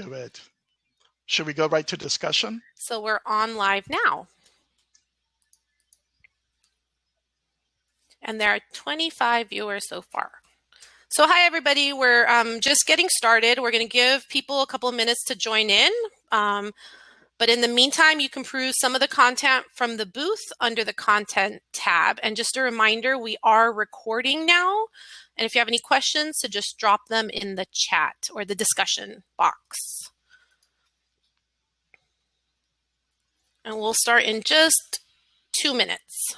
do it. Should we go right to discussion? So we're on live now. And there are 25 viewers so far. So hi, everybody. We're just getting started. We're going to give people a couple of minutes to join in. But in the meantime, you can peruse some of the content from the booth under the Content tab. And just a reminder, we are recording now. And if you have any questions, so just drop them in the chat or the discussion box. And we'll start in just 2 minutes.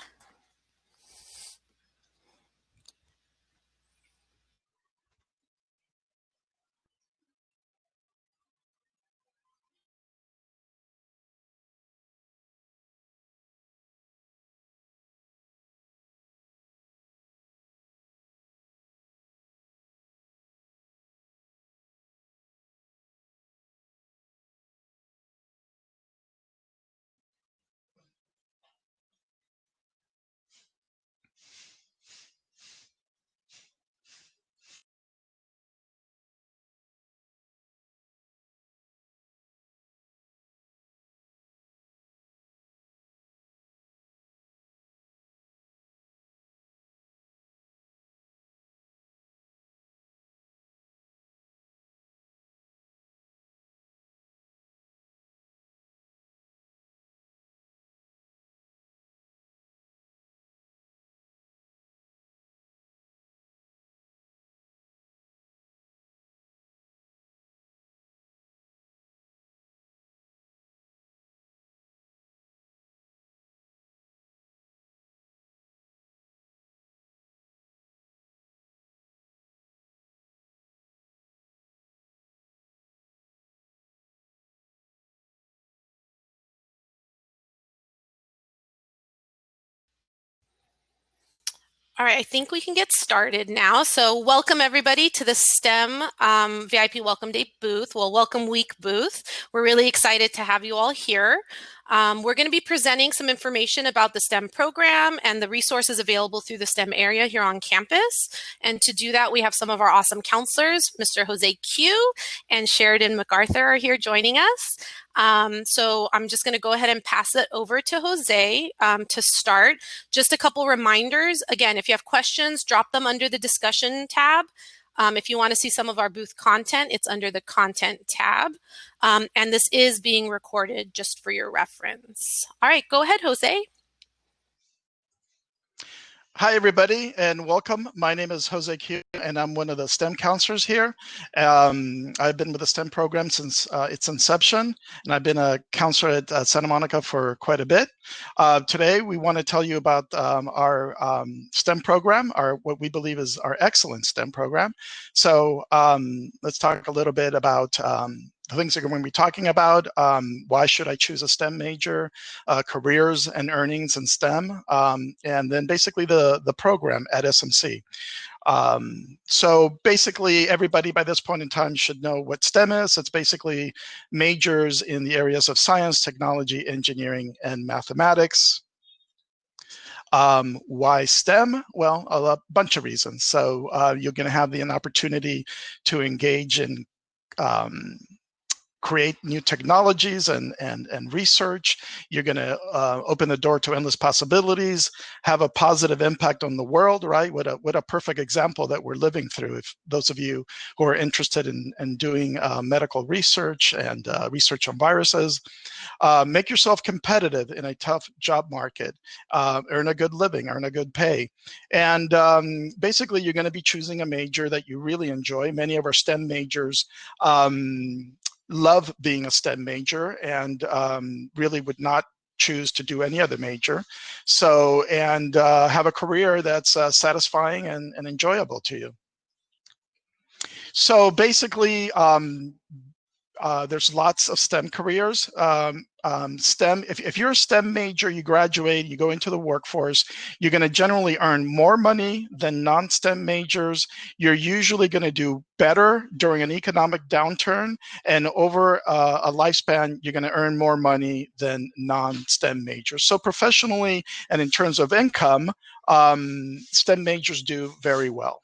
All right, I think we can get started now. So welcome everybody to the STEM VIP Welcome Day booth, Welcome Week booth. We're really excited to have you all here. We're going to be presenting some information about the STEM program and the resources available through the STEM area here on campus. And to do that, we have some of our awesome counselors, Mr. Jose Q and Sheridan MacArthur are here joining us. So I'm just going to go ahead and pass it over to Jose to start. Just a couple reminders. Again, if you have questions, drop them under the discussion tab. If you want to see some of our booth content, it's under the Content tab. And this is being recorded just for your reference. All right, go ahead, Jose. Hi, everybody, and welcome. My name is Jose Q, and I'm one of the STEM counselors here. I've been with the STEM program since its inception, and I've been a counselor at Santa Monica for quite a bit. Today, we want to tell you about our STEM program, what we believe is our excellent STEM program. So let's talk a little bit about the things that we're going to be talking about. Why should I choose a STEM major, careers and earnings in STEM, and then basically the program at SMC. So basically everybody by this point in time should know what STEM is. It's basically majors in the areas of science, technology, engineering, and mathematics. Why STEM? Well, a bunch of reasons. So you're going to have an opportunity to engage in create new technologies and research. You're going to open the door to endless possibilities, have a positive impact on the world, right? What a perfect example that we're living through. If those of you who are interested in doing medical research and research on viruses, make yourself competitive in a tough job market, earn a good living, earn a good pay. And basically, you're going to be choosing a major that you really enjoy. Many of our STEM majors love being a STEM major and really would not choose to do any other major. So, and have a career that's satisfying and enjoyable to you. So basically, there's lots of STEM careers. STEM, if you're a STEM major, you graduate, you go into the workforce, you're going to generally earn more money than non-STEM majors. You're usually going to do better during an economic downturn, and over a lifespan, you're going to earn more money than non-STEM majors. So professionally and in terms of income, STEM majors do very well.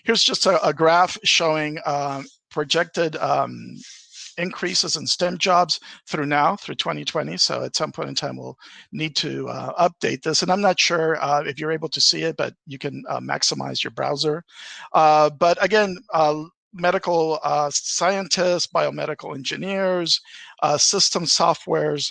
Here's just a graph showing projected increases in STEM jobs through 2020. So at some point in time, we'll need to update this. And I'm not sure if you're able to see it, but you can maximize your browser. But again, medical scientists, biomedical engineers, system softwares.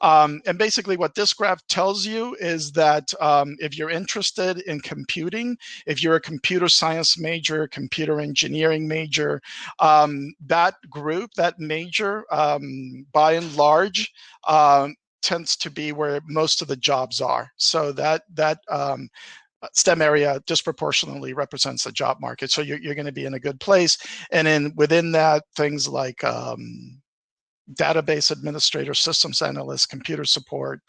And basically what this graph tells you is that if you're interested in computing, if you're a computer science major, computer engineering major, that group, that major, by and large, tends to be where most of the jobs are. So that STEM area disproportionately represents the job market. So you're going to be in a good place. And then within that, things like database administrator, systems analyst, computer support,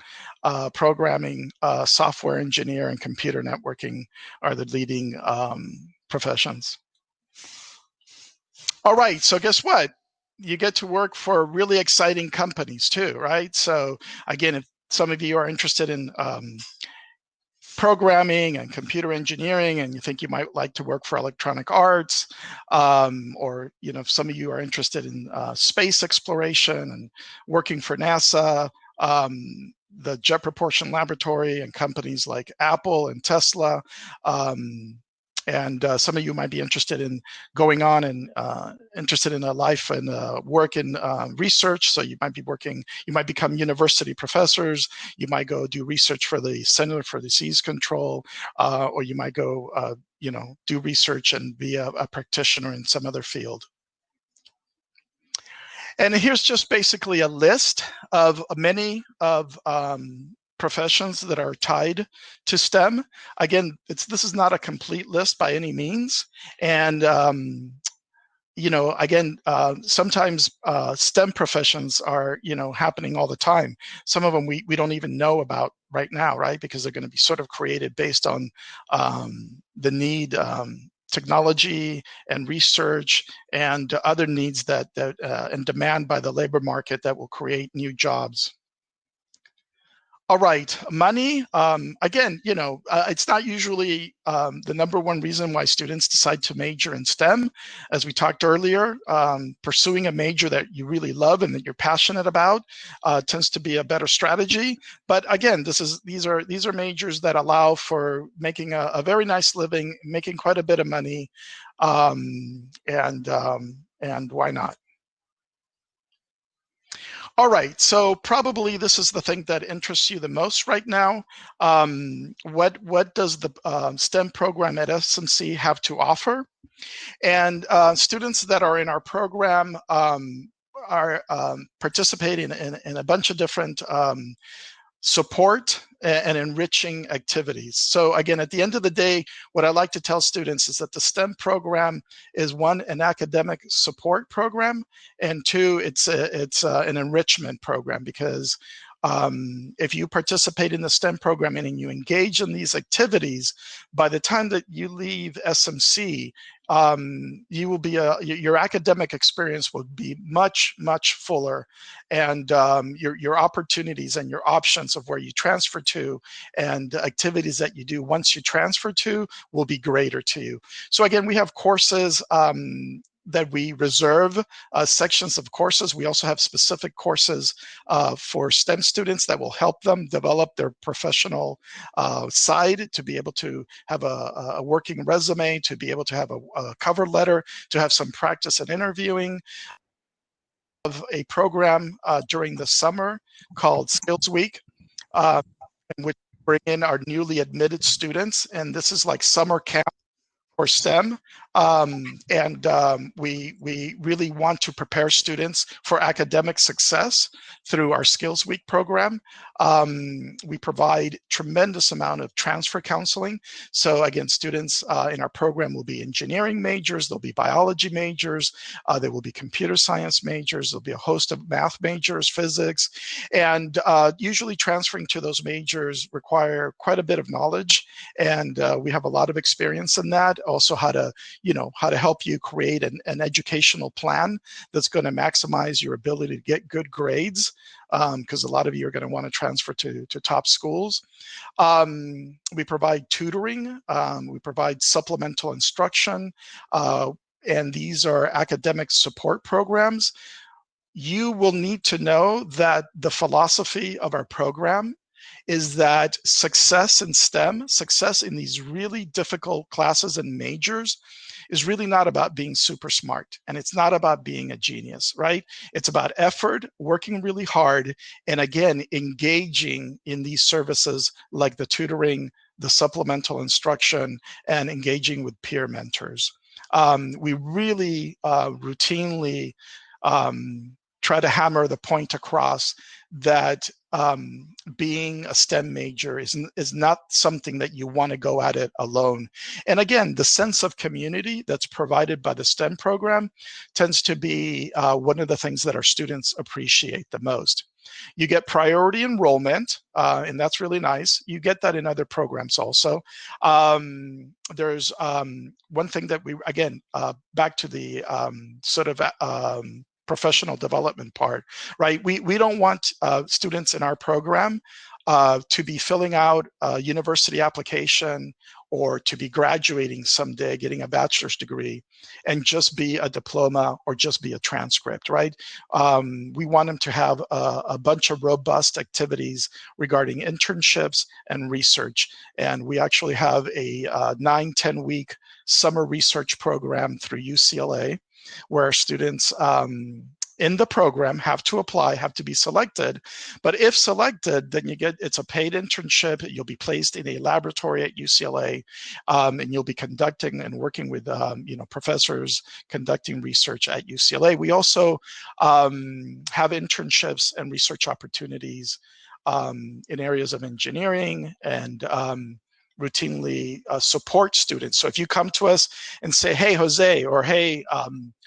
programming, software engineer, and computer networking are the leading professions. All right, so guess what? You get to work for really exciting companies too, right? So again, if some of you are interested in programming and computer engineering, and you think you might like to work for Electronic Arts, or if some of you are interested in space exploration and working for NASA, the Jet Propulsion Laboratory and companies like Apple and Tesla, and some of you might be interested in going on and interested in a life and work in research. So you might become university professors. You might go do research for the Center for Disease Control, or you might go, do research and be a practitioner in some other field. And here's just basically a list of many of professions that are tied to STEM. Again, this is not a complete list by any means. And, again, sometimes STEM professions are, happening all the time. Some of them we don't even know about right now, right? Because they're going to be sort of created based on the need, technology and research and other needs that and demand by the labor market that will create new jobs. All right, money. Again, it's not usually the number one reason why students decide to major in STEM. As we talked earlier, pursuing a major that you really love and that you're passionate about tends to be a better strategy. But again, these are majors that allow for making a very nice living, making quite a bit of money, and why not? All right, so probably this is the thing that interests you the most right now. What does the STEM program at SMC have to offer? And students that are in our program are participating in a bunch of different support and enriching activities. So again, at the end of the day, what I like to tell students is that the STEM program is one, an academic support program, and two, it's an enrichment program, because if you participate in the STEM program and you engage in these activities, by the time that you leave SMC, you will be your academic experience will be much, much fuller, and your opportunities and your options of where you transfer to and activities that you do once you transfer to will be greater to you. So again, we have courses that we reserve, sections of courses. We also have specific courses for STEM students that will help them develop their professional side, to be able to have a working resume, to be able to have a cover letter, to have some practice in interviewing. Of a program during the summer called Skills Week, in which we bring in our newly admitted students, and this is like summer camp for STEM, we really want to prepare students for academic success through our Skills Week program. We provide tremendous amount of transfer counseling. So again, students in our program will be engineering majors, there'll be biology majors, there will be computer science majors, there'll be a host of math majors, physics, and usually transferring to those majors require quite a bit of knowledge, and we have a lot of experience in that. Also how to help you create an educational plan that's going to maximize your ability to get good grades, because a lot of you are going to want to transfer to top schools. We provide tutoring, we provide supplemental instruction, and these are academic support programs, you will need to know that the philosophy of our program is that success in STEM, success in these really difficult classes and majors, is really not about being super smart, and it's not about being a genius, right? It's about effort, working really hard, and again, engaging in these services like the tutoring, the supplemental instruction, and engaging with peer mentors. We really routinely try to hammer the point across that being a STEM major is not something that you want to go at it alone. And again, the sense of community that's provided by the STEM program tends to be one of the things that our students appreciate the most. You get priority enrollment, and that's really nice. You get that in other programs also. There's one thing that we, again, back to the sort of professional development part, right? We don't want students in our program to be filling out a university application or to be graduating someday, getting a bachelor's degree, and just be a diploma or just be a transcript, right? We want them to have a bunch of robust activities regarding internships and research. And we actually have a 9-10 week summer research program through UCLA, where our students in the program have to apply, have to be selected. But if selected, then it's a paid internship. You'll be placed in a laboratory at UCLA, and you'll be conducting and working with professors conducting research at UCLA. We also have internships and research opportunities in areas of engineering and routinely support students. So if you come to us and say, hey, Jose, or hey,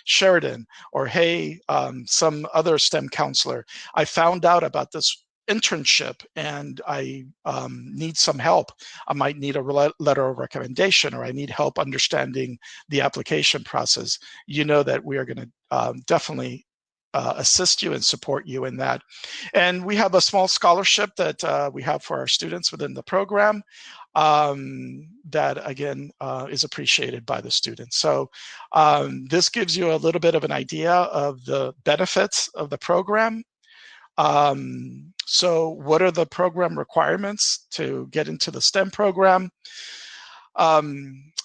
Sheridan, or hey, some other STEM counselor, I found out about this internship and I need some help. I might need a letter of recommendation, or I need help understanding the application process. You know that we are going to definitely assist you and support you in that. And we have a small scholarship that we have for our students within the program that, again, is appreciated by the students. So this gives you a little bit of an idea of the benefits of the program. So what are the program requirements to get into the STEM program?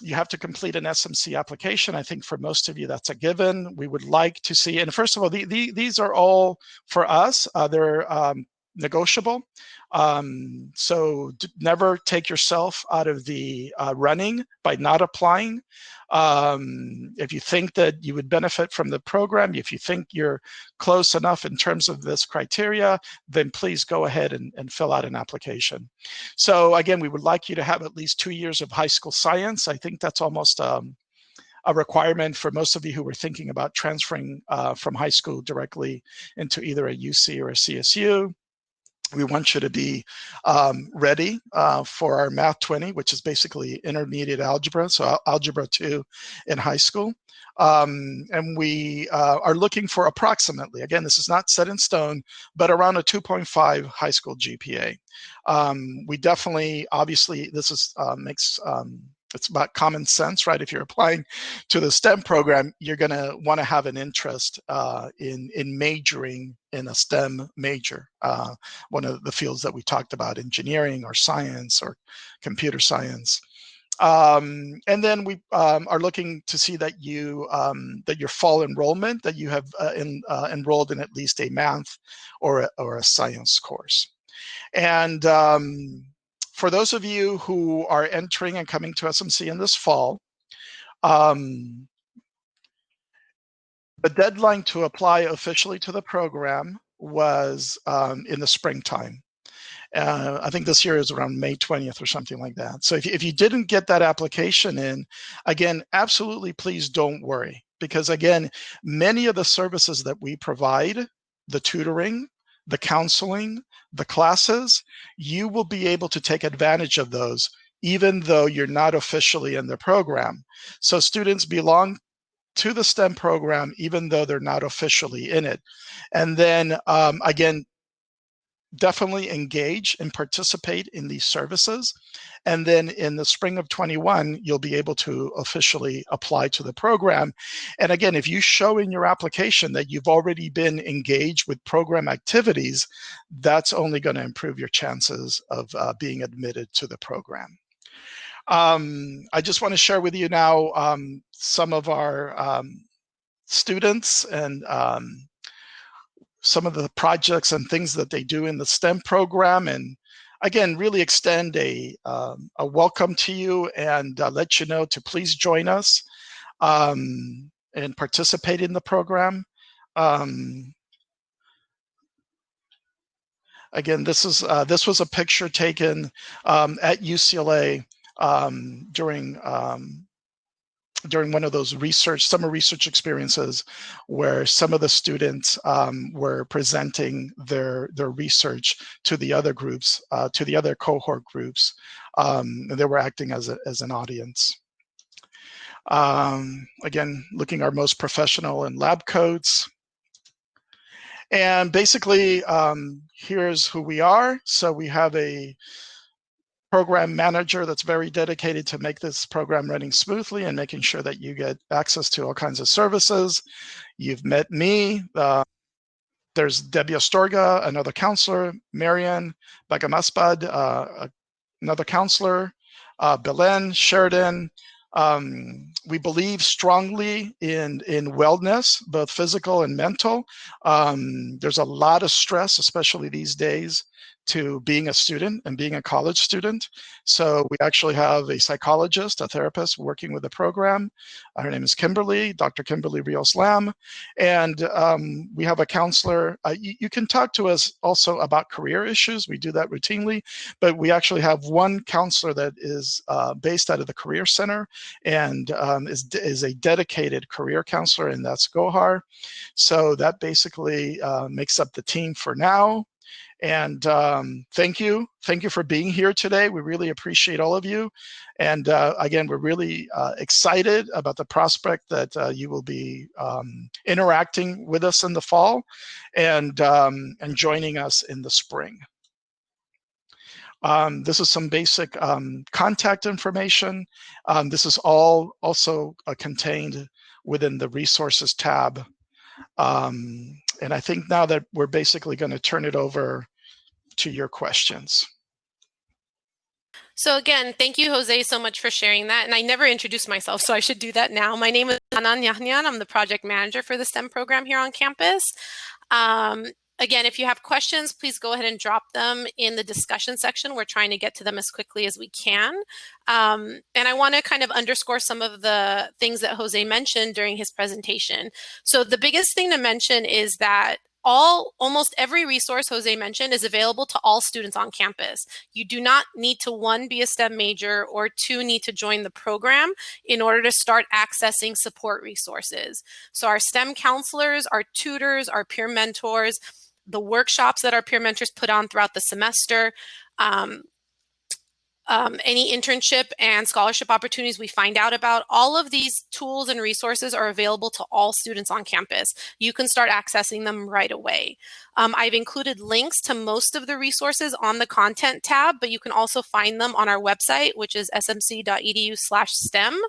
You have to complete an SMC application. I think for most of you, that's a given. We would like to see, and first of all, these are all for us. They're negotiable. So never take yourself out of the running by not applying. If you think that you would benefit from the program, if you think you're close enough in terms of this criteria, then please go ahead and fill out an application. So again, we would like you to have at least 2 years of high school science. I think that's almost a requirement for most of you who were thinking about transferring from high school directly into either a UC or a CSU. We want you to be ready for our Math 20, which is basically intermediate algebra, so Algebra 2 in high school. And we are looking for approximately, again, this is not set in stone, but around a 2.5 high school GPA. We definitely, obviously, this is it's about common sense, right? If you're applying to the STEM program, you're going to want to have an interest in majoring in a STEM major, one of the fields that we talked about, engineering or science or computer science. And then we are looking to see that that your fall enrollment, that you have enrolled in at least a math or a science course. And for those of you who are entering and coming to SMC in this fall, the deadline to apply officially to the program was in the springtime. I think this year is around May 20th or something like that. So if you didn't get that application in, again, absolutely please don't worry. Because again, many of the services that we provide, the tutoring, the counseling, the classes, you will be able to take advantage of those even though you're not officially in the program. So students belong to the STEM program even though they're not officially in it. And then again, definitely engage and participate in these services. And then in the spring of 21, you'll be able to officially apply to the program. And again, if you show in your application that you've already been engaged with program activities, that's only going to improve your chances of being admitted to the program. I just want to share with you now some of our students and some of the projects and things that they do in the STEM program, and again, really extend a welcome to you and let you know to please join us and participate in the program. Again, this was a picture taken at UCLA during one of those summer research experiences where some of the students were presenting their research to the other groups, to the other cohort groups, and they were acting as an audience. Again, looking our most professional in lab coats. And basically, here's who we are. So we have a program manager that's very dedicated to make this program running smoothly and making sure that you get access to all kinds of services. You've met me. There's Debbie Astorga, another counselor, Marian Bagamaspad, another counselor, Belen, Sheridan. We believe strongly in wellness, both physical and mental. There's a lot of stress, especially these days, to being a student and being a college student. So we actually have a psychologist, a therapist working with the program. Her name is Kimberly, Dr. Kimberly Rios Lam. And we have a counselor. You can talk to us also about career issues. We do that routinely, but we actually have one counselor that is based out of the Career Center and is a dedicated career counselor, and that's Gohar. So that basically makes up the team for now. And thank you for being here today. We really appreciate all of you. And again, we're really excited about the prospect that you will be interacting with us in the fall and joining us in the spring. This is some basic contact information. This is all also contained within the resources tab. And I think now that we're basically going to turn it over to your questions. So again, thank you, Jose, so much for sharing that. And I never introduced myself, so I should do that now. My name is Hanan Yahnian. I'm the project manager for the STEM program here on campus. Again, if you have questions, please go ahead and drop them in the discussion section. We're trying to get to them as quickly as we can. And I want to kind of underscore some of the things that Jose mentioned during his presentation. So the biggest thing to mention is that almost every resource Jose mentioned is available to all students on campus. You do not need to, one, be a STEM major, or two, need to join the program in order to start accessing support resources. So our STEM counselors, our tutors, our peer mentors, the workshops that our peer mentors put on throughout the semester, any internship and scholarship opportunities we find out about, all of these tools and resources are available to all students on campus. You can start accessing them right away. I've included links to most of the resources on the content tab, but you can also find them on our website, which is smc.edu/STEM.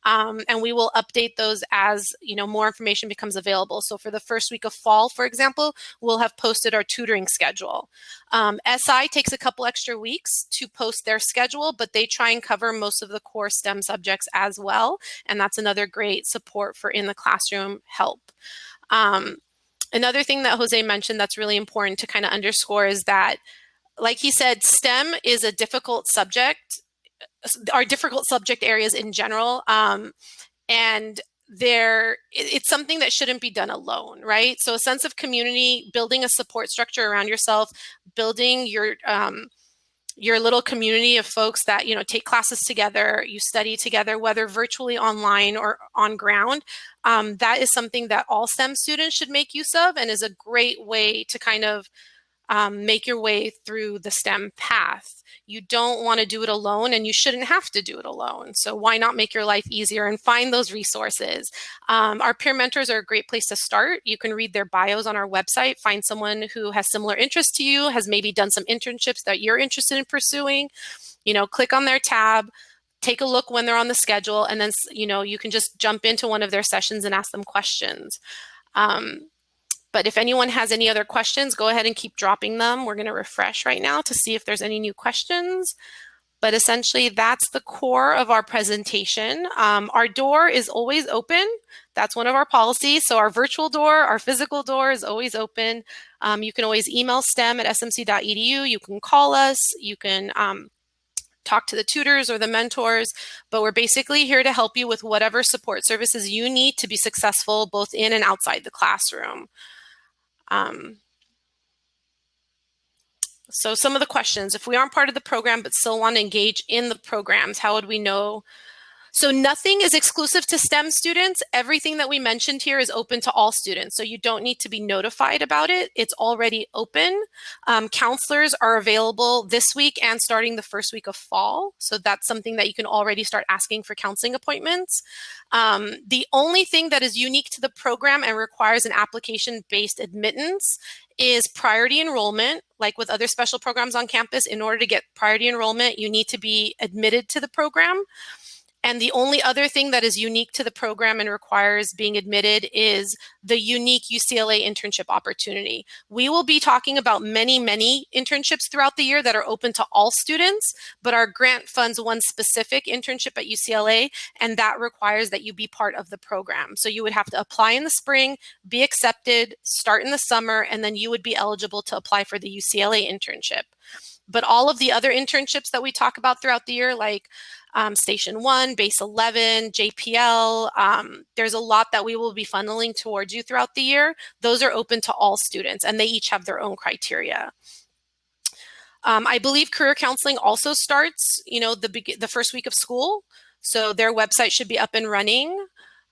And we will update those as more information becomes available. So for the first week of fall, for example, we'll have posted our tutoring schedule. SI takes a couple extra weeks to post their schedule, but they try and cover most of the core STEM subjects as well. And that's another great support for in the classroom help. Another thing that Jose mentioned that's really important to kind of underscore is that, like he said, STEM is a difficult subject, are difficult subject areas in general. And it's something that shouldn't be done alone, right? So a sense of community, building a support structure around yourself, building your little community of folks that, take classes together, you study together, whether virtually, online, or on ground. That is something that all STEM students should make use of, and is a great way to kind of make your way through the STEM path. You don't want to do it alone, and you shouldn't have to do it alone. So why not make your life easier and find those resources? Our peer mentors are a great place to start. You can read their bios on our website, find someone who has similar interests to you, has maybe done some internships that you're interested in pursuing. Click on their tab, take a look when they're on the schedule, and then, you can just jump into one of their sessions and ask them questions. But if anyone has any other questions, go ahead and keep dropping them. We're going to refresh right now to see if there's any new questions. But essentially, that's the core of our presentation. Our door is always open. That's one of our policies. So our virtual door, our physical door is always open. You can always email stem@smc.edu. You can call us. You can talk to the tutors or the mentors, but we're basically here to help you with whatever support services you need to be successful both in and outside the classroom. So some of the questions: if we aren't part of the program but still want to engage in the programs, how would we know? So nothing is exclusive to STEM students. Everything that we mentioned here is open to all students. So you don't need to be notified about it. It's already open. Counselors are available this week and starting the first week of fall. So that's something that you can already start asking for counseling appointments. The only thing that is unique to the program and requires an application-based admittance is priority enrollment. Like with other special programs on campus, in order to get priority enrollment, you need to be admitted to the program. And the only other thing that is unique to the program and requires being admitted is the unique UCLA internship opportunity. We will be talking about many, many internships throughout the year that are open to all students, but our grant funds one specific internship at UCLA, and that requires that you be part of the program. So you would have to apply in the spring, be accepted, start in the summer, and then you would be eligible to apply for the UCLA internship. But all of the other internships that we talk about throughout the year, like Station 1, Base 11, JPL, there's a lot that we will be funneling towards you throughout the year. Those are open to all students, and they each have their own criteria. I believe career counseling also starts, the first week of school. So their website should be up and running.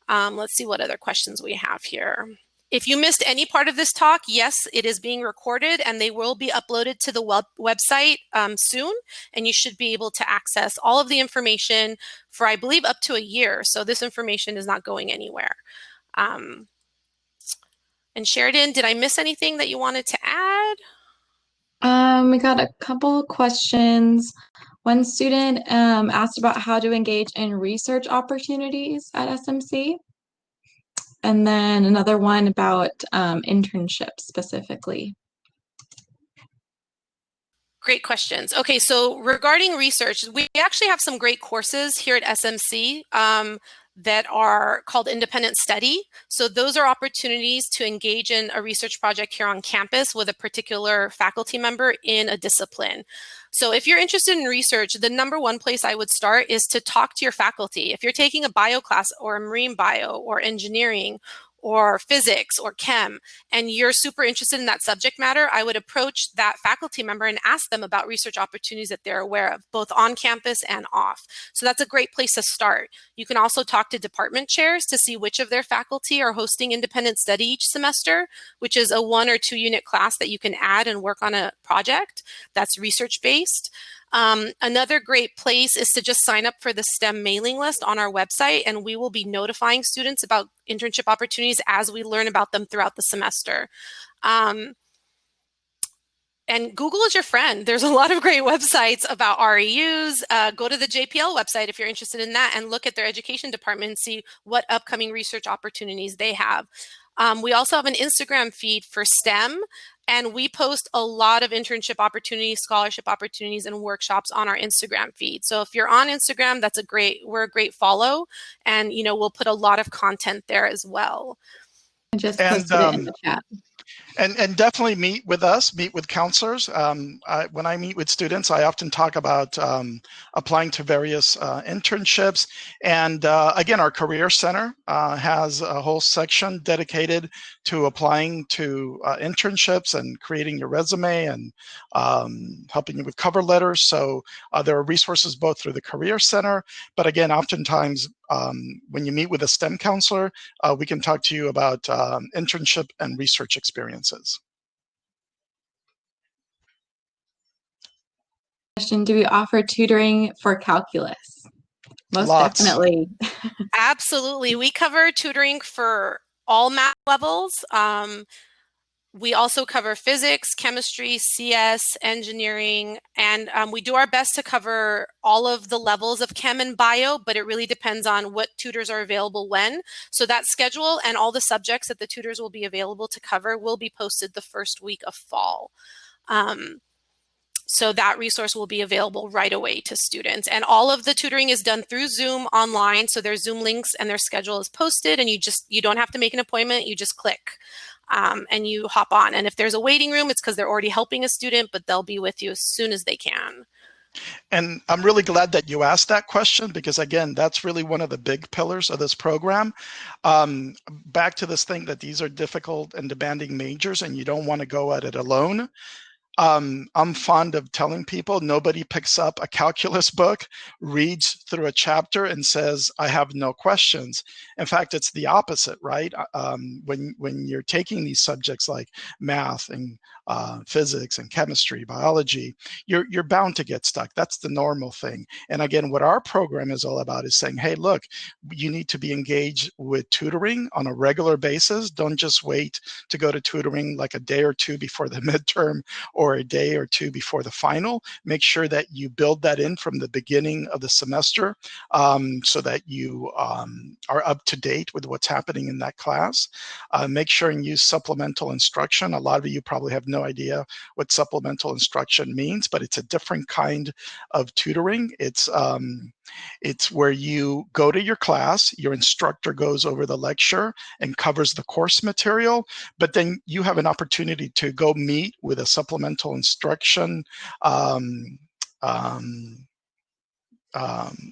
Let's see what other questions we have here. If you missed any part of this talk, yes, it is being recorded and they will be uploaded to the website soon, and you should be able to access all of the information for, I believe, up to a year. So this information is not going anywhere. And Sheridan, did I miss anything that you wanted to add? We got a couple of questions. One student asked about how to engage in research opportunities at SMC. And then another one about internships specifically. Great questions. Okay, so regarding research, we actually have some great courses here at SMC that are called independent study. So those are opportunities to engage in a research project here on campus with a particular faculty member in a discipline. So if you're interested in research, the number one place I would start is to talk to your faculty. If you're taking a bio class or a marine bio or engineering or physics or chem, and you're super interested in that subject matter, I would approach that faculty member and ask them about research opportunities that they're aware of, both on campus and off. So that's a great place to start. You can also talk to department chairs to see which of their faculty are hosting independent study each semester, which is a 1 or 2 unit class that you can add and work on a project that's research-based. Another great place is to just sign up for the STEM mailing list on our website, and we will be notifying students about internship opportunities as we learn about them throughout the semester. And Google is your friend. There's a lot of great websites about REUs. Go to the JPL website if you're interested in that and look at their education department and see what upcoming research opportunities they have. We also have an Instagram feed for STEM, and we post a lot of internship opportunities, scholarship opportunities, and workshops on our Instagram feed. So if you're on Instagram, we're a great follow, and we'll put a lot of content there as well. I just posted it in the chat. And definitely meet with us, meet with counselors. When I meet with students, I often talk about applying to various internships. And again, our Career Center has a whole section dedicated to applying to internships and creating your resume and helping you with cover letters. So there are resources both through the Career Center, but again, oftentimes when you meet with a STEM counselor, we can talk to you about internship and research experiences. question, do we offer tutoring for calculus? Most Lots. definitely. Absolutely. We cover tutoring for all math levels. We also cover physics, chemistry, CS, engineering, and we do our best to cover all of the levels of chem and bio, but it really depends on what tutors are available when. So that schedule and all the subjects that the tutors will be available to cover will be posted the first week of fall. So that resource will be available right away to students. And all of the tutoring is done through Zoom online. So there's Zoom links and their schedule is posted, and you don't have to make an appointment, you just click. And you hop on. And if there's a waiting room, it's because they're already helping a student, but they'll be with you as soon as they can. And I'm really glad that you asked that question, because again, that's really one of the big pillars of this program. Back to this thing that these are difficult and demanding majors and you don't want to go at it alone. I'm fond of telling people nobody picks up a calculus book, reads through a chapter and says, I have no questions. In fact, it's the opposite, right? When you're taking these subjects like math and physics and chemistry, biology, you're bound to get stuck. That's the normal thing. And again, what our program is all about is saying, hey, look, you need to be engaged with tutoring on a regular basis. Don't just wait to go to tutoring like a day or two before the midterm or a day or two before the final. Make sure that you build that in from the beginning of the semester so that you are up to date with what's happening in that class. Make sure and use supplemental instruction. A lot of you probably have no idea what supplemental instruction means, but it's a different kind of tutoring. It's where you go to your class, your instructor goes over the lecture and covers the course material, but then you have an opportunity to go meet with a supplemental instruction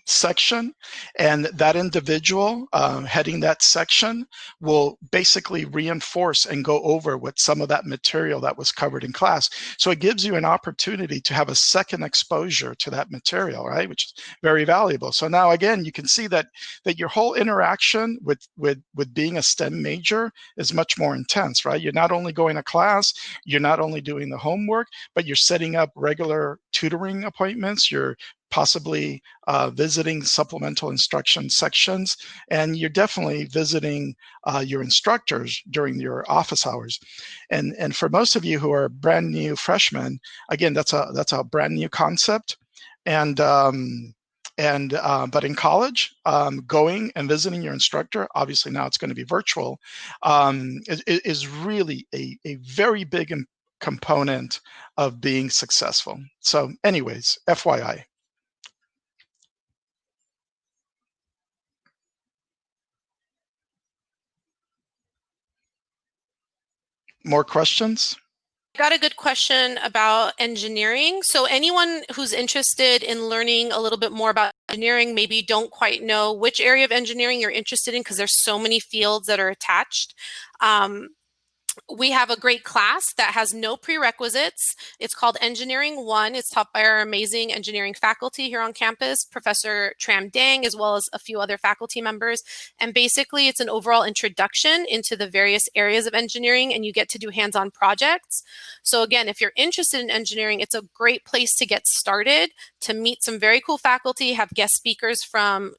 section, and that individual heading that section will basically reinforce and go over what some of that material that was covered in class. So it gives you an opportunity to have a second exposure to that material, right? Which is very valuable. So now again, you can see that your whole interaction with being a STEM major is much more intense, right? You're not only going to class, you're not only doing the homework, but you're setting up regular tutoring appointments, you're possibly visiting supplemental instruction sections, and you're definitely visiting your instructors during your office hours. And for most of you who are brand new freshmen, again, that's a brand new concept. And but in college, going and visiting your instructor, obviously now it's going to be virtual, is really a very big component of being successful. So anyways, FYI. More questions? Got a good question about engineering. So anyone who's interested in learning a little bit more about engineering, maybe don't quite know which area of engineering you're interested in because there's so many fields that are attached. We have a great class that has no prerequisites. It's called Engineering 1. It's taught by our amazing engineering faculty here on campus, Professor Tram Dang, as well as a few other faculty members. And basically, it's an overall introduction into the various areas of engineering, and you get to do hands-on projects. So again, if you're interested in engineering, it's a great place to get started, to meet some very cool faculty, have guest speakers from,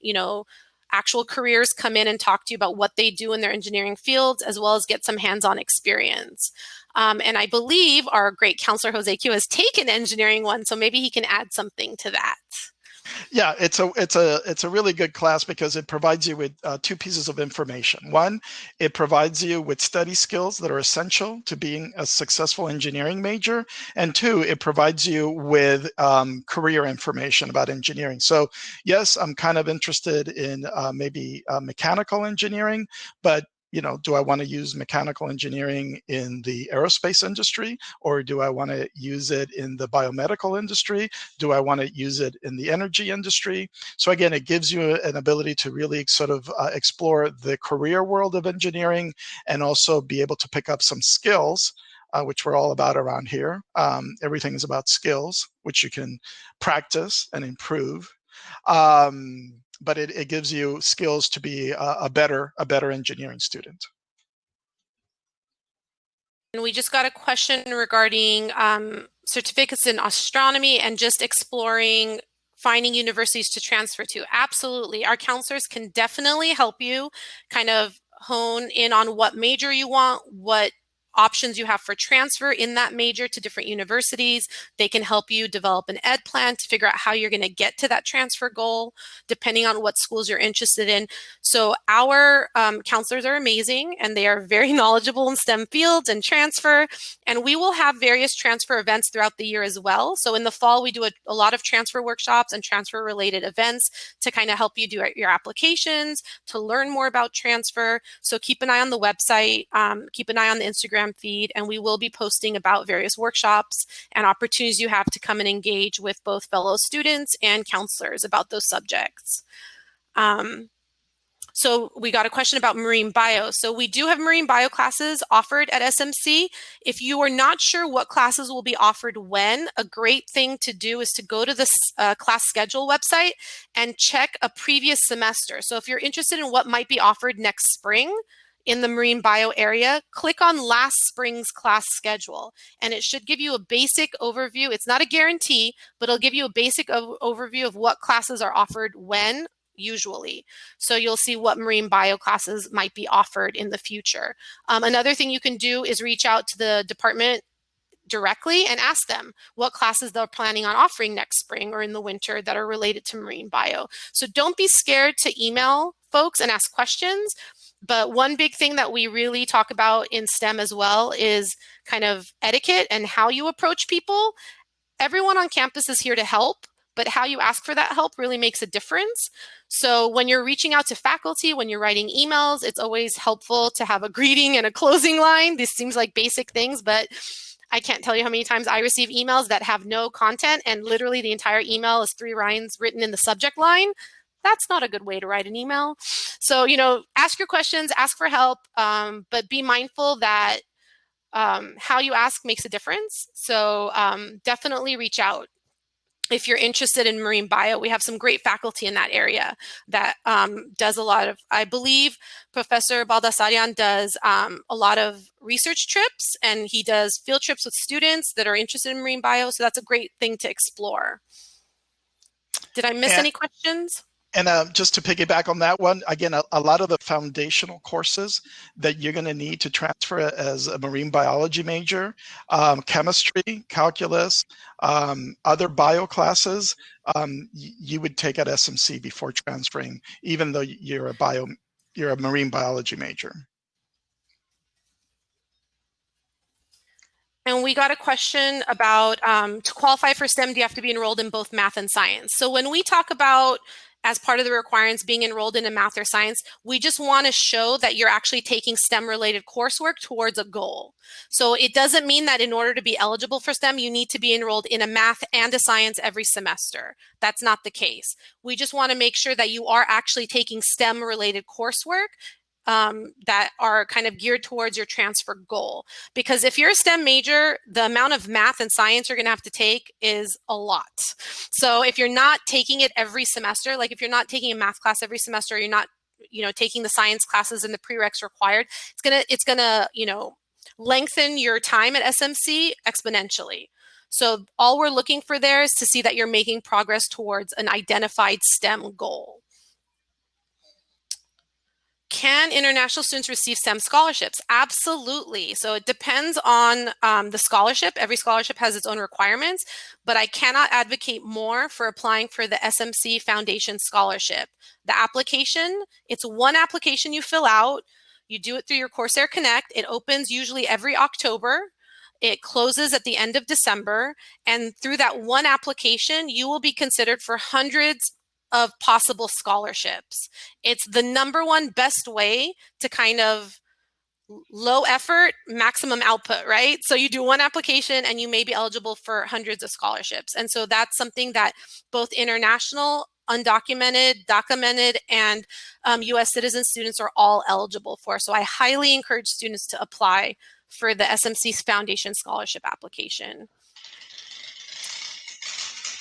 actual careers come in and talk to you about what they do in their engineering fields, as well as get some hands-on experience. And I believe our great counselor, Jose Q, has taken Engineering 1, so maybe he can add something to that. Yeah, it's a really good class because it provides you with two pieces of information. One, it provides you with study skills that are essential to being a successful engineering major. And two, it provides you with career information about engineering. So yes, I'm kind of interested in maybe mechanical engineering, but do I want to use mechanical engineering in the aerospace industry, or do I want to use it in the biomedical industry? Do I want to use it in the energy industry? So again, it gives you an ability to really sort of explore the career world of engineering and also be able to pick up some skills, which we're all about around here. Everything is about skills, which you can practice and improve. But it gives you skills to be a better engineering student. And we just got a question regarding certificates in astronomy and just exploring finding universities to transfer to. Absolutely. Our counselors can definitely help you kind of hone in on what major you want, what options you have for transfer in that major to different universities. They can help you develop an ed plan to figure out how you're going to get to that transfer goal, depending on what schools you're interested in. So our counselors are amazing, and they are very knowledgeable in STEM fields and transfer. And we will have various transfer events throughout the year as well. So in the fall, we do a lot of transfer workshops and transfer related events to kind of help you do your applications, to learn more about transfer. So keep an eye on the website, keep an eye on the Instagram feed, and we will be posting about various workshops and opportunities you have to come and engage with both fellow students and counselors about those subjects. So we got a question about marine bio. So we do have marine bio classes offered at SMC. If you are not sure what classes will be offered when, a great thing to do is to go to the class schedule website and check a previous semester. So if you're interested in what might be offered next spring in the marine bio area, click on last spring's class schedule, and it should give you a basic overview. It's not a guarantee, but it'll give you a basic overview of what classes are offered when, usually. So you'll see what marine bio classes might be offered in the future. Another thing you can do is reach out to the department directly and ask them what classes they're planning on offering next spring or in the winter that are related to marine bio. So don't be scared to email folks and ask questions. But one big thing that we really talk about in STEM as well is kind of etiquette and how you approach people. Everyone on campus is here to help, but how you ask for that help really makes a difference. So when you're reaching out to faculty, when you're writing emails, it's always helpful to have a greeting and a closing line. This seems like basic things, but I can't tell you how many times I receive emails that have no content and literally the entire email is 3 lines written in the subject line. That's not a good way to write an email. So, ask your questions, ask for help, but be mindful that how you ask makes a difference. So definitely reach out. If you're interested in marine bio, we have some great faculty in that area that does a lot of, I believe Professor Baldassarian does a lot of research trips, and he does field trips with students that are interested in marine bio. So that's a great thing to explore. Did I miss any questions? And just to piggyback on that one, again, a lot of the foundational courses that you're going to need to transfer as a marine biology major, chemistry, calculus, other bio classes, you would take at SMC before transferring, even though you're a marine biology major. And we got a question about to qualify for STEM, do you have to be enrolled in both math and science? So when we talk about as part of the requirements being enrolled in a math or science, we just want to show that you're actually taking STEM related coursework towards a goal. So it doesn't mean that in order to be eligible for STEM, you need to be enrolled in a math and a science every semester. That's not the case. We just want to make sure that you are actually taking STEM related coursework that are kind of geared towards your transfer goal. Because if you're a STEM major, the amount of math and science you're going to have to take is a lot. So if you're not taking it every semester, like if you're not taking a math class every semester, you're not, taking the science classes and the prereqs required, it's gonna, lengthen your time at SMC exponentially. So all we're looking for there is to see that you're making progress towards an identified STEM goal. Can international students receive STEM scholarships? Absolutely. So it depends on the scholarship. Every scholarship has its own requirements, but I cannot advocate more for applying for the SMC Foundation Scholarship. The application, it's one application you fill out. You do it through your Coursera Connect. It opens usually every October. It closes at the end of December. And through that one application, you will be considered for hundreds of possible scholarships. It's the #1 best way to kind of low effort, maximum output, right? So you do one application and you may be eligible for hundreds of scholarships. And so that's something that both international, undocumented, documented, and US citizen students are all eligible for. So I highly encourage students to apply for the SMC Foundation Scholarship application.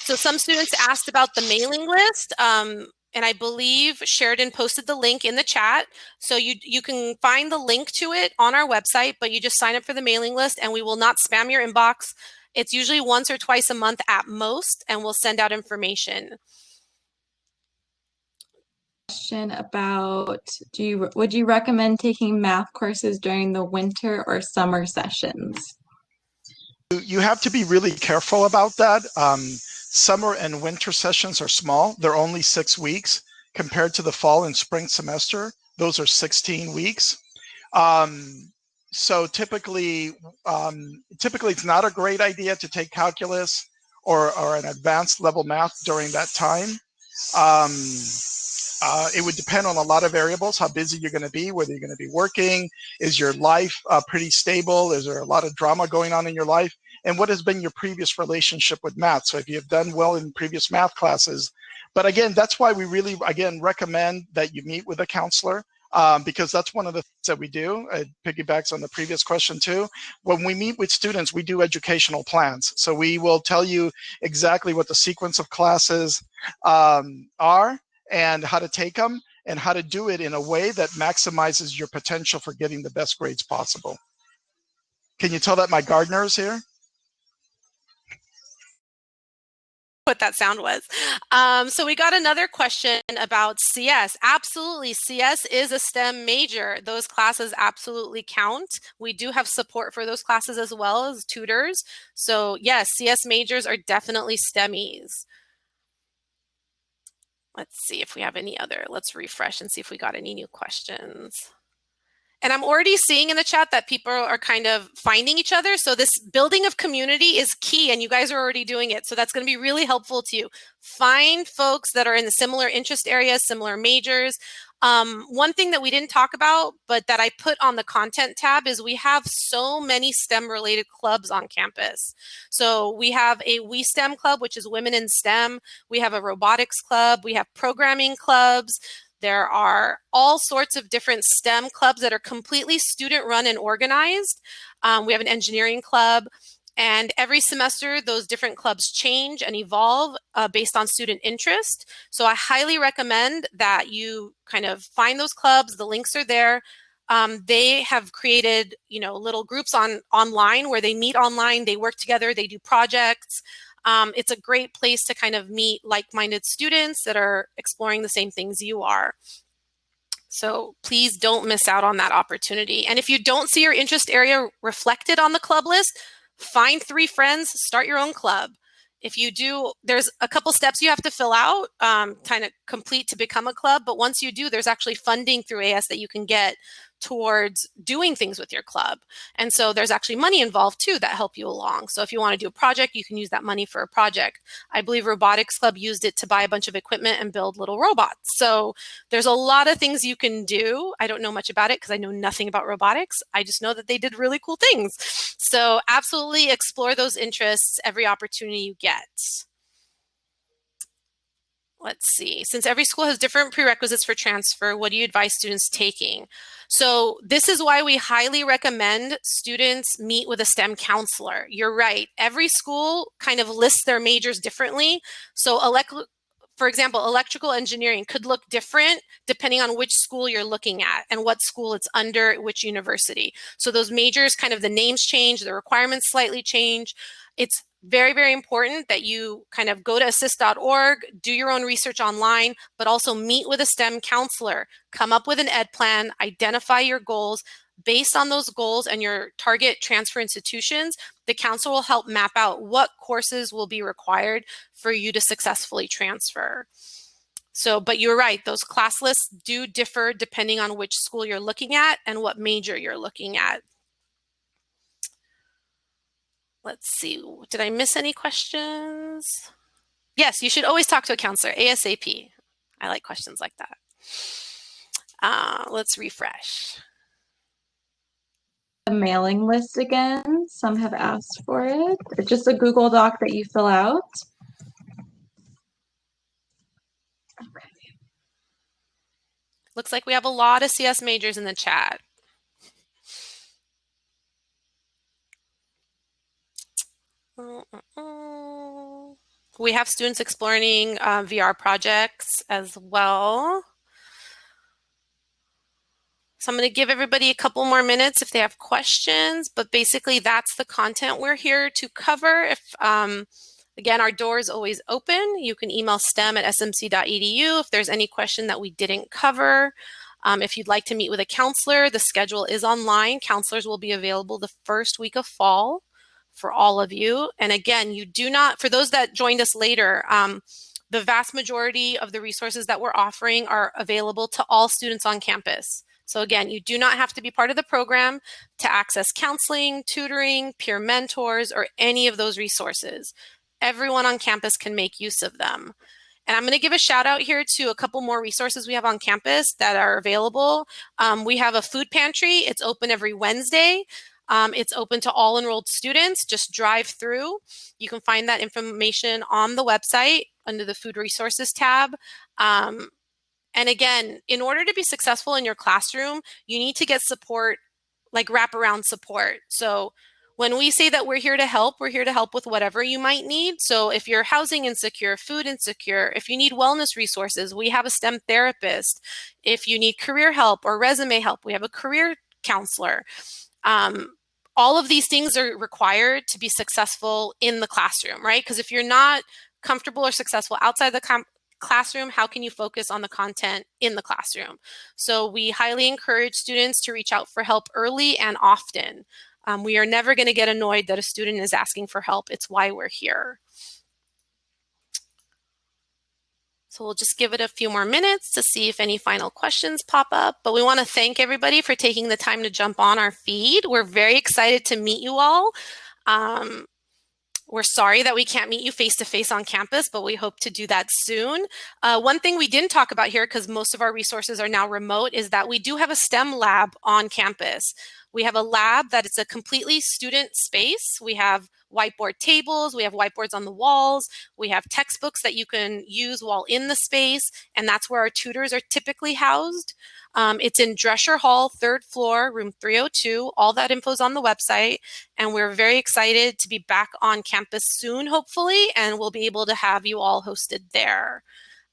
So some students asked about the mailing list. And I believe Sheridan posted the link in the chat. So you can find the link to it on our website, but you just sign up for the mailing list and we will not spam your inbox. It's usually once or twice a month at most, and we'll send out information. Question about, would you recommend taking math courses during the winter or summer sessions? You have to be really careful about that. Summer and winter sessions are small. They're only 6 weeks compared to the fall and spring semester. Those are 16 weeks. So typically it's not a great idea to take calculus or an advanced level math during that time. It would depend on a lot of variables, how busy you're going to be, whether you're going to be working, is your life pretty stable, is there a lot of drama going on in your life, and what has been your previous relationship with math. So if you've done well in previous math classes. But again, that's why we really, again, recommend that you meet with a counselor, because that's one of the things that we do. It piggybacks on the previous question too. When we meet with students, we do educational plans. So we will tell you exactly what the sequence of classes are, and how to take them, and how to do it in a way that maximizes your potential for getting the best grades possible. Can you tell that my gardener is here? What that sound was. So we got another question about CS. Absolutely, CS is a STEM major. Those classes absolutely count. We do have support for those classes as well as tutors. So yes, CS majors are definitely STEMmies. Let's see if we have any other. Let's refresh and see if we got any new questions. And I'm already seeing in the chat that people are kind of finding each other. So this building of community is key, and you guys are already doing it. So that's going to be really helpful to you. Find folks that are in the similar interest areas, similar majors. One thing that we didn't talk about, but that I put on the content tab, is we have so many STEM related clubs on campus. So we have a We STEM club, which is women in STEM. We have a robotics club. We have programming clubs. There are all sorts of different STEM clubs that are completely student run and organized. We have an engineering club, and every semester those different clubs change and evolve based on student interest. So I highly recommend that you kind of find those clubs. The links are there. They have created, little groups online where they meet online, they work together, they do projects. It's a great place to kind of meet like-minded students that are exploring the same things you are. So please don't miss out on that opportunity. And if you don't see your interest area reflected on the club list, find 3 friends, start your own club. If you do, there's a couple steps you have to fill out, kind of complete to become a club. But once you do, there's actually funding through AS that you can get towards doing things with your club. And so there's actually money involved too that help you along. So if you want to do a project, you can use that money for a project. I believe Robotics Club used it to buy a bunch of equipment and build little robots. So there's a lot of things you can do. I don't know much about it because I know nothing about robotics. I just know that they did really cool things. So absolutely explore those interests every opportunity you get. Let's see. Since every school has different prerequisites for transfer, what do you advise students taking? So this is why we highly recommend students meet with a STEM counselor. You're right. Every school kind of lists their majors differently. So for example, electrical engineering could look different depending on which school you're looking at and what school it's under, which university. So those majors, kind of the names change, the requirements slightly change. It's very, very important that you kind of go to assist.org, do your own research online, but also meet with a STEM counselor, come up with an ed plan, identify your goals. Based on those goals and your target transfer institutions, the counselor will help map out what courses will be required for you to successfully transfer. So, but you're right, those class lists do differ depending on which school you're looking at and what major you're looking at. Let's see, did I miss any questions? Yes, you should always talk to a counselor, ASAP. I like questions like that. Let's refresh. The mailing list again. Some have asked for it. It's just a Google Doc that you fill out. Okay. Looks like we have a lot of CS majors in the chat. We have students exploring VR projects as well. So I'm going to give everybody a couple more minutes if they have questions, but basically that's the content we're here to cover. If again, our door is always open. You can email stem@smc.edu if there's any question that we didn't cover. If you'd like to meet with a counselor, the schedule is online. Counselors will be available the first week of fall for all of you. And again, you do not, for those that joined us later, the vast majority of the resources that we're offering are available to all students on campus. So again, you do not have to be part of the program to access counseling, tutoring, peer mentors, or any of those resources. Everyone on campus can make use of them. And I'm going to give a shout out here to a couple more resources we have on campus that are available. We have a food pantry. It's open every Wednesday. It's open to all enrolled students. Just drive through. You can find that information on the website under the food resources tab. And again, in order to be successful in your classroom, you need to get support, like wraparound support. So when we say that we're here to help, we're here to help with whatever you might need. So if you're housing insecure, food insecure, if you need wellness resources, we have a STEM therapist. If you need career help or resume help, we have a career counselor. All of these things are required to be successful in the classroom, right? Because if you're not comfortable or successful outside the classroom, how can you focus on the content in the classroom? So we highly encourage students to reach out for help early and often. We are never going to get annoyed that a student is asking for help. It's why we're here. So we'll just give it a few more minutes to see if any final questions pop up. But we want to thank everybody for taking the time to jump on our feed. We're very excited to meet you all. We're sorry that we can't meet you face-to-face on campus, but we hope to do that soon. One thing we didn't talk about here, because most of our resources are now remote, is that we do have a STEM lab on campus. We have a lab that is a completely student space. We have whiteboard tables, we have whiteboards on the walls, we have textbooks that you can use while in the space, and that's where our tutors are typically housed. It's in Drescher Hall, 3rd floor, room 302. All that info is on the website, and we're very excited to be back on campus soon, hopefully, and we'll be able to have you all hosted there.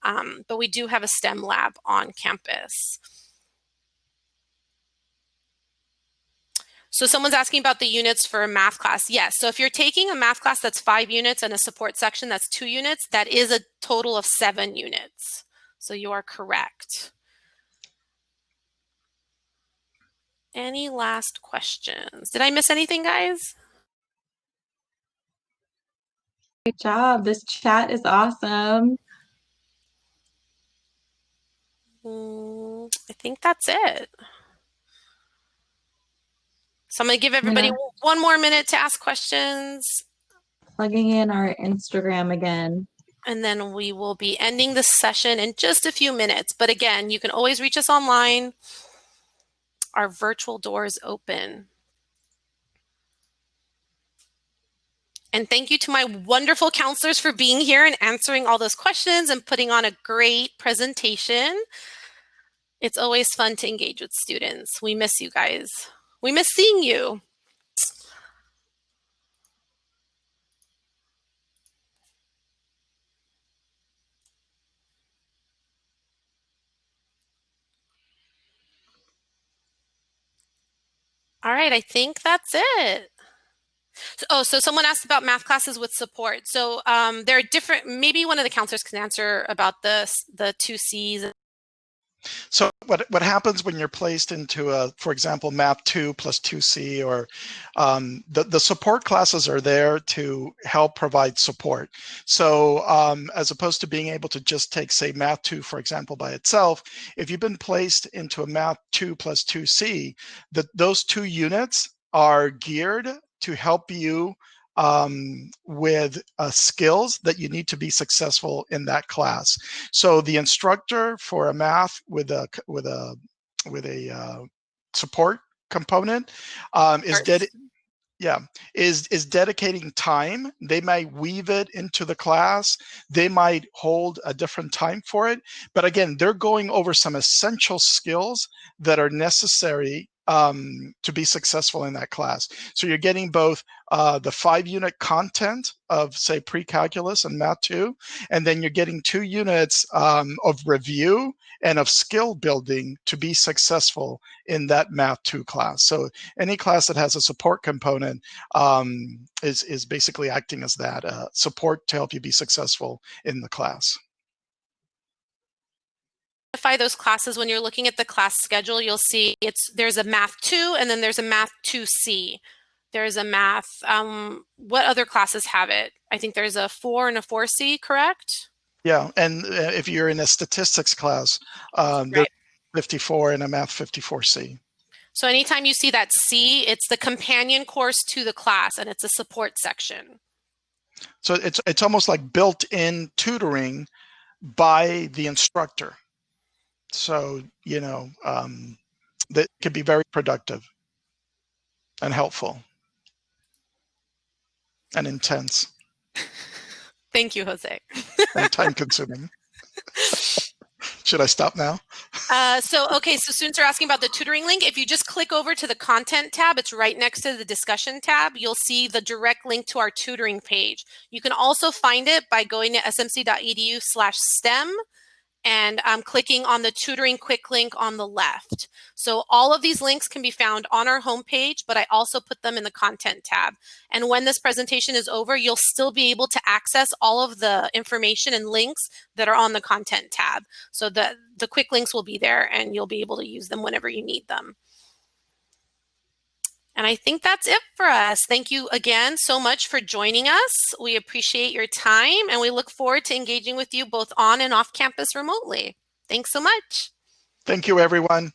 But we do have a STEM lab on campus. So someone's asking about the units for a math class. Yes, so if you're taking a math class that's 5 units and a support section that's 2 units, that is a total of 7 units. So you are correct. Any last questions? Did I miss anything, guys? Great job. This chat is awesome. I think that's it. So I'm going to give everybody one more minute to ask questions. Plugging in our Instagram again. And then we will be ending this session in just a few minutes. But again, you can always reach us online. Our virtual door is open. And thank you to my wonderful counselors for being here and answering all those questions and putting on a great presentation. It's always fun to engage with students. We miss you guys. We miss seeing you. All right, I think that's it. So someone asked about math classes with support. So there are different, maybe one of the counselors can answer about the 2 Cs. So what happens when you're placed into a, for example, Math 2 plus 2C, or the support classes are there to help provide support. So as opposed to being able to just take, say, Math 2, for example, by itself, if you've been placed into a Math 2 plus 2C, those 2 units are geared to help you with skills that you need to be successful in that class. So the instructor for a math with a support component is dedicating time. They might weave it into the class. They might hold a different time for it. But again, they're going over some essential skills that are necessary to be successful in that class. So you're getting both the 5-unit content of, say, pre-calculus and Math 2, and then you're getting 2 units of review and of skill building to be successful in that Math 2 class. So any class that has a support component is basically acting as that support to help you be successful in the class. Those classes, when you're looking at the class schedule, you'll see there's a Math 2 and then there's a Math 2C. There's a Math, what other classes have it? I think there's a 4 and a 4C, correct? Yeah, and if you're in a statistics class, there's 54 and a Math 54C. So anytime you see that C, it's the companion course to the class and it's a support section. So it's almost like built-in tutoring by the instructor. So, you know, that could be very productive and helpful and intense. Thank you, Jose. And time-consuming. Should I stop now? So students are asking about the tutoring link. If you just click over to the content tab, it's right next to the discussion tab. You'll see the direct link to our tutoring page. You can also find it by going to smc.edu/STEM and clicking on the tutoring quick link on the left. So all of these links can be found on our homepage, but I also put them in the content tab. And when this presentation is over, you'll still be able to access all of the information and links that are on the content tab. So the quick links will be there and you'll be able to use them whenever you need them. And I think that's it for us. Thank you again so much for joining us. We appreciate your time and we look forward to engaging with you both on and off campus remotely. Thanks so much. Thank you, everyone.